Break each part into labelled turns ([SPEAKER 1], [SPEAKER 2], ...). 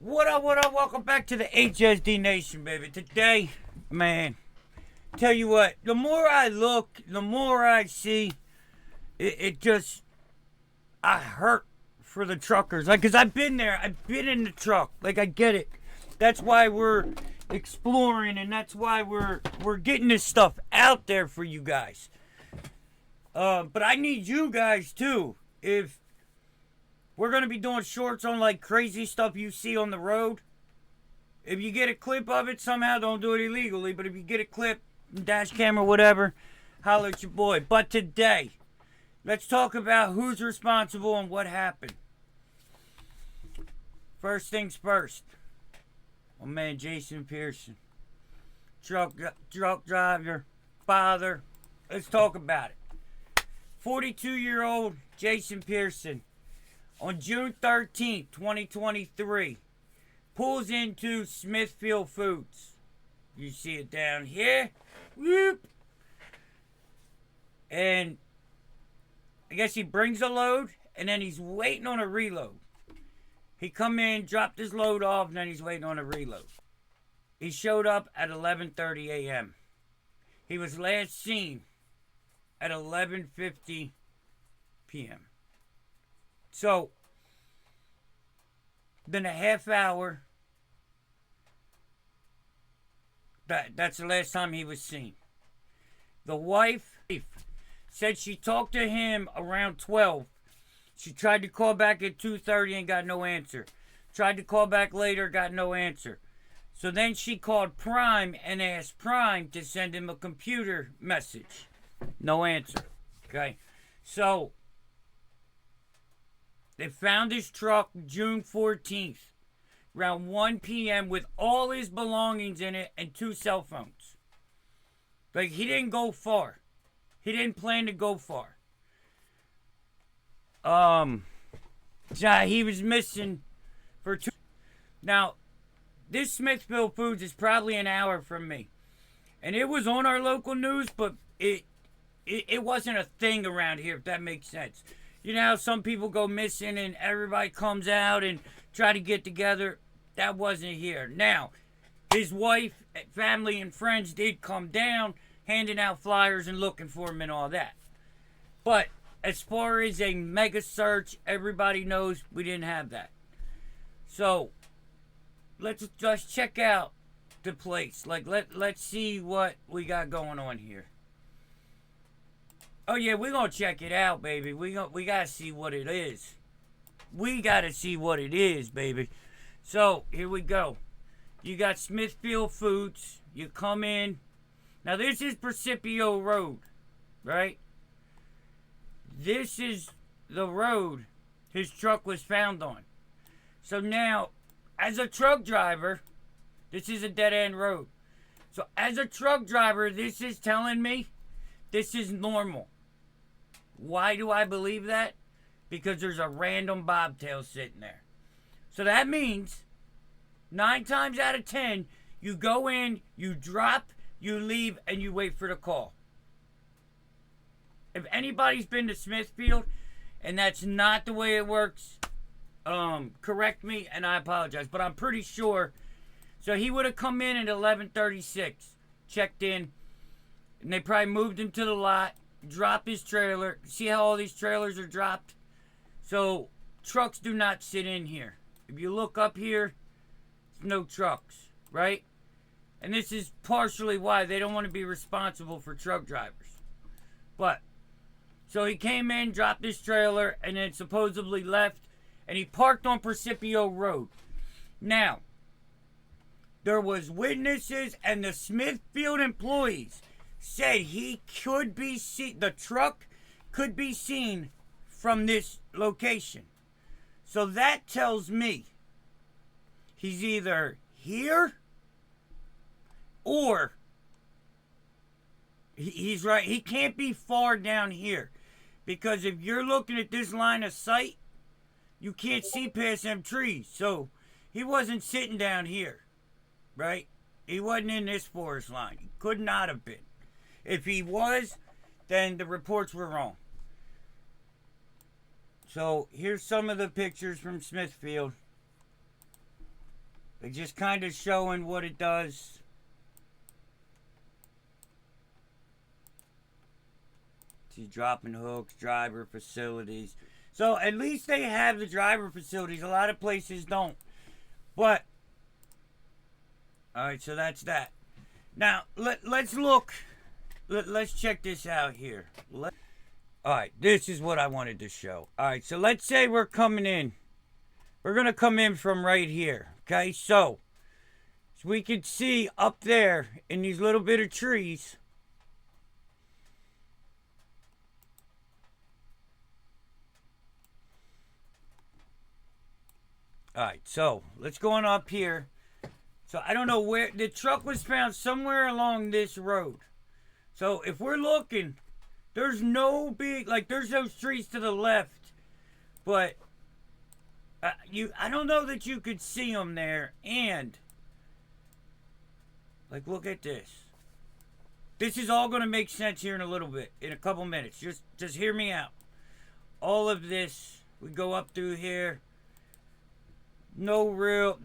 [SPEAKER 1] What up, what up? Welcome back to the HSD Nation, baby. Today, man, tell you what, the more I look, the more I see, it just, I hurt for the truckers. Like, because I've been there, I've been in the truck. Like, I get it. That's why we're exploring, and that's why we're getting this stuff out there for you guys. But I need you guys, too. If we're going to be doing shorts on, like, crazy stuff you see on the road. If you get a clip of it somehow, don't do it illegally. But if you get a clip, dash camera, whatever, holler at your boy. But today, let's talk about who's responsible and what happened. First things first. My man, Jason Pearson. Truck driver, father. Let's talk about it. 42-year-old Jason Pearson. On June 13th, 2023, pulls into Smithfield Foods. You see it down here. Whoop. And I guess he brings a load, and then he's waiting on a reload. He come in, dropped his load off, and then he's waiting on a reload. He showed up at 11:30 a.m. He was last seen at 11:50 p.m. So, been a half hour. That's the last time he was seen. The wife said she talked to him around 12. She tried to call back at 2:30 and got no answer. Tried to call back later, got no answer. So then she called Prime and asked Prime to send him a computer message. No answer. Okay? So, they found his truck June 14th, around 1 p.m. with all his belongings in it and 2 cell phones. Like, he didn't go far. He didn't plan to go far. He was missing for 2. Now, this Smithfield Foods is probably an hour from me. And it was on our local news, but it wasn't a thing around here, if that makes sense. You know how some people go missing and everybody comes out and try to get together? That wasn't here. Now, his wife, family, and friends did come down, handing out flyers and looking for him and all that. But as far as a mega search, everybody knows we didn't have that. So, let's just check out the place. Like, let's see what we got going on here. Oh yeah, we're gonna check it out, baby. We gotta see what it is. We gotta see what it is, baby. So, here we go. You got Smithfield Foods. You come in. Now, this is Principio Road, right? This is the road his truck was found on. So now, as a truck driver, this is a dead-end road. So, as a truck driver, this is telling me this is normal. Why do I believe that? Because there's a random bobtail sitting there. So that means 9 times out of 10, you go in, you drop, you leave, and you wait for the call. If anybody's been to Smithfield and that's not the way it works, correct me and I apologize. But I'm pretty sure. So he would have come in at 11:36, checked in, and they probably moved him to the lot. Drop his trailer. See how all these trailers are dropped? So, trucks do not sit in here. If you look up here, there's no trucks, right? And this is partially why they don't want to be responsible for truck drivers. But, so he came in, dropped his trailer, and then supposedly left, and he parked on Principio Road. Now, there was witnesses and the Smithfield employees said he could be seen, the truck could be seen from this location. So that tells me he's either here or he's right. He can't be far down here because if you're looking at this line of sight, you can't see past them trees. So he wasn't sitting down here, right? He wasn't in this forest line. He could not have been. If he was, then the reports were wrong. So here's some of the pictures from Smithfield. Like just kind of showing what it does. See, dropping hooks, driver facilities. So at least they have the driver facilities. A lot of places don't. But, alright, so that's that. Now, let's look. Let's check this out here. Alright, this is what I wanted to show. Alright, so let's say we're coming in. We're going to come in from right here. Okay, so we can see up there in these little bit of trees. Alright, so let's go on up here. So I don't know where the truck was found, somewhere along this road. So if we're looking, there's no big, like there's those trees to the left, but I don't know that you could see them there. And like, look at this. This is all going to make sense here in a little bit, in a couple minutes. Just hear me out. All of this, we go up through here. No real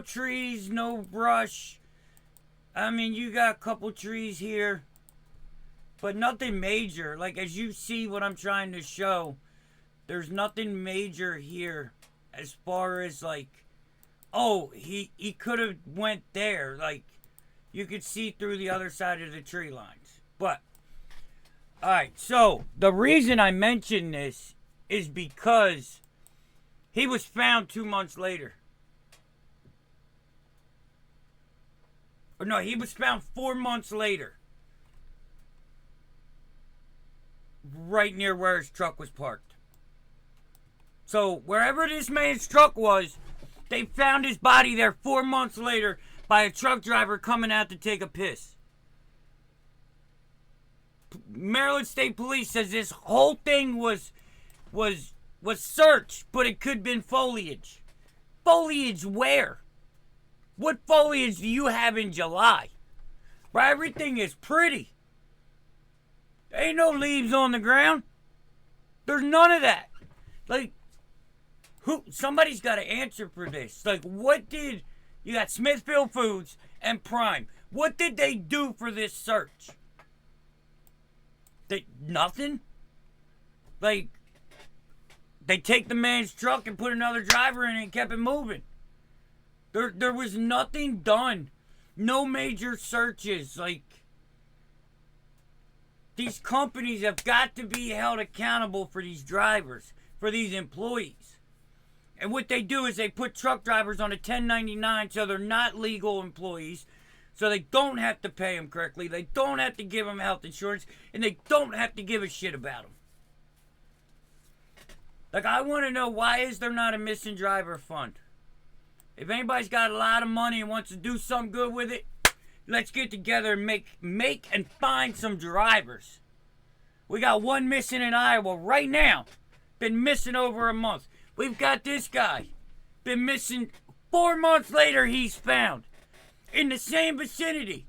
[SPEAKER 1] trees, no brush. I mean, you got a couple trees here, but nothing major. Like, as you see what I'm trying to show, there's nothing major here as far as like, oh, he could have went there. Like, you could see through the other side of the tree lines. But, alright, so the reason I mention this is because he was found 2 months later. Or no, he was found 4 months later. Right near where his truck was parked. So, wherever this man's truck was, they found his body there 4 months later by a truck driver coming out to take a piss. Maryland State Police says this whole thing was searched, but it could have been foliage. Foliage where? What foliage do you have in July? Where everything is pretty. There ain't no leaves on the ground. There's none of that. Like, somebody's got to answer for this. Like, what did, you got Smithfield Foods and Prime. What did they do for this search? Nothing? Like, they take the man's truck and put another driver in it and kept it moving. There was nothing done. No major searches. Like, these companies have got to be held accountable for these drivers, for these employees. And what they do is they put truck drivers on a 1099 so they're not legal employees, so they don't have to pay them correctly, they don't have to give them health insurance, and they don't have to give a shit about them. Like, I want to know, why is there not a missing driver fund? If anybody's got a lot of money and wants to do something good with it, let's get together and make and find some drivers. We got one missing in Iowa right now. Been missing over a month. We've got this guy. Been missing 4 months later, he's found. In the same vicinity.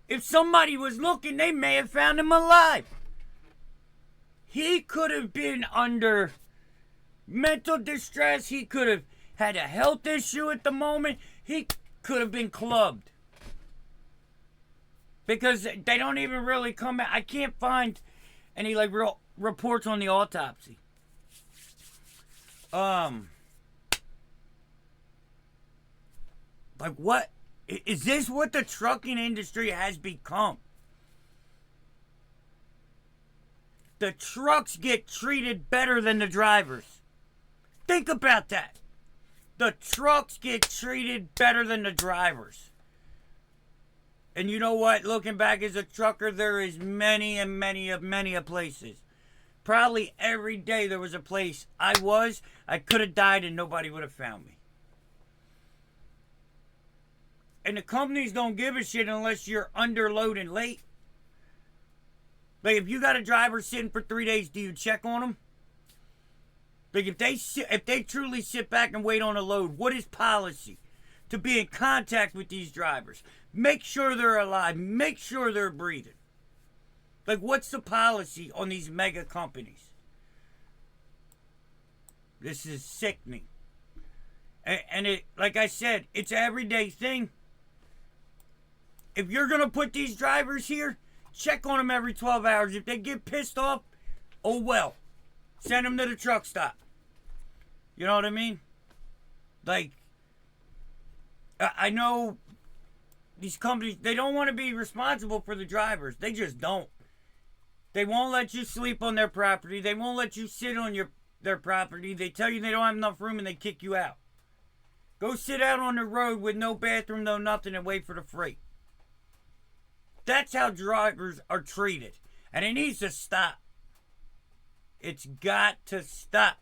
[SPEAKER 1] If somebody was looking, they may have found him alive. He could have been under mental distress. He could have had a health issue at the moment. He could have been clubbed. Because they don't even really come out. I can't find any like real reports on the autopsy. Like, what? Is this what the trucking industry has become? The trucks get treated better than the drivers. Think about that. The trucks get treated better than the drivers. And you know what? Looking back as a trucker, there is many places. Probably every day there was a place I could have died and nobody would have found me. And the companies don't give a shit unless you're underloading late. Like, if you got a driver sitting for 3 days, do you check on them? Like, if they truly sit back and wait on a load, what is policy? To be in contact with these drivers. Make sure they're alive. Make sure they're breathing. Like, what's the policy on these mega companies? This is sickening. And it, like I said, it's an everyday thing. If you're going to put these drivers here, check on them every 12 hours. If they get pissed off, oh well. Send them to the truck stop. You know what I mean? Like, I know these companies, they don't want to be responsible for the drivers. They just don't. They won't let you sleep on their property. They won't let you sit on their property. They tell you they don't have enough room and they kick you out. Go sit out on the road with no bathroom, no nothing, and wait for the freight. That's how drivers are treated. And it needs to stop. It's got to stop.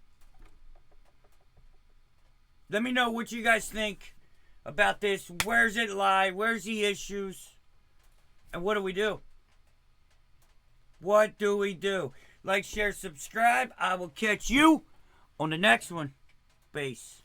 [SPEAKER 1] Let me know what you guys think about this. Where's it lie? Where's the issues? And what do we do? What do we do? Like, share, subscribe. I will catch you on the next one. Peace.